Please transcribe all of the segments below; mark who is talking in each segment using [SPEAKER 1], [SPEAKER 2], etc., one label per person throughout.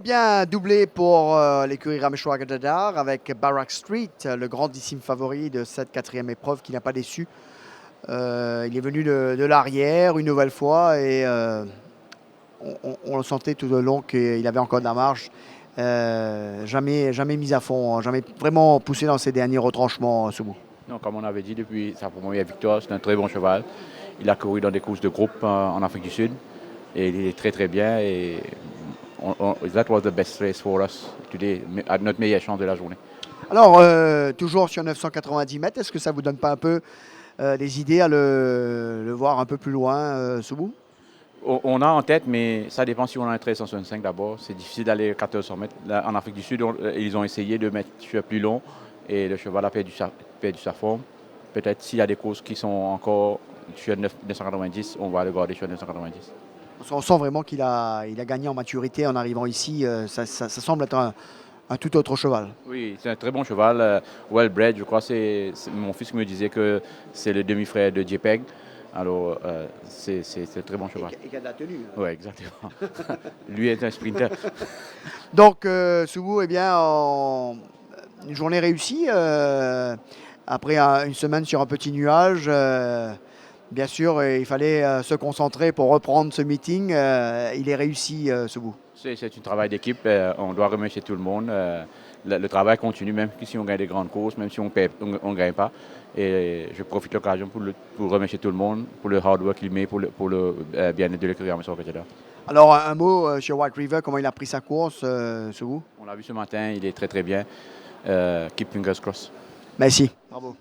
[SPEAKER 1] Bien doublé pour l'écurie Ramesh Dadar avec Barak Street, le grandissime favori de cette quatrième épreuve qui n'a pas déçu. Il est venu de l'arrière une nouvelle fois et on le sentait tout au long qu'il avait encore de la marge. Jamais mis à fond, jamais vraiment poussé dans ses derniers retranchements, Soubou.
[SPEAKER 2] Non, comme on avait dit depuis sa première victoire, c'est un très bon cheval. Il a couru dans des courses de groupe en Afrique du Sud et il est très très bien. Et that was the best race for us today, notre meilleure chance de la journée.
[SPEAKER 1] Alors, toujours sur 990 mètres, est-ce que ça vous donne pas un peu des idées à le voir un peu plus loin, Soubou?
[SPEAKER 2] On a en tête, mais ça dépend si on a un 1365 d'abord. C'est difficile d'aller 1400 mètres. Là, en Afrique du Sud, ils ont essayé de mettre sur plus long et le cheval a perdu sa forme. Peut-être s'il y a des courses qui sont encore sur 990, on va le garder sur 990.
[SPEAKER 1] On sent vraiment qu'il a gagné en maturité en arrivant ici. Ça semble être un tout autre cheval.
[SPEAKER 2] Oui, c'est un très bon cheval, well-bred. Je crois que c'est mon fils qui me disait que c'est le demi-frère de JPEG. Alors, c'est un très bon cheval.
[SPEAKER 1] Et qui a de la tenue.
[SPEAKER 2] Oui, exactement. Lui est un sprinter.
[SPEAKER 1] Donc, Soubou, eh bien, une journée réussie. Après une semaine sur un petit nuage. Bien sûr, il fallait se concentrer pour reprendre ce meeting. Il est réussi, Soubou.
[SPEAKER 2] C'est un travail d'équipe. On doit remercier tout le monde. Le travail continue, même si on gagne des grandes courses, même si on ne gagne pas. Et je profite de l'occasion pour remercier tout le monde pour le hard work qu'il met pour le bien-être de l'écurie Ramesh Dadar.
[SPEAKER 1] Alors, un mot sur White River, comment il a pris sa course, Soubou?
[SPEAKER 2] On l'a vu ce matin, il est très très bien. Keep fingers crossed.
[SPEAKER 1] Merci. Bravo.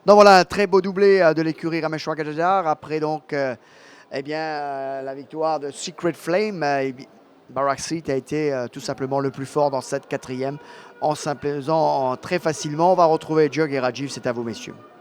[SPEAKER 1] Donc voilà, un très beau doublé de l'écurie Ramesh Dadar. Après donc, la victoire de Secret Flame. Barak Street a été tout simplement le plus fort dans cette quatrième en s'imposant très facilement. On va retrouver Jug et Rajiv, c'est à vous messieurs.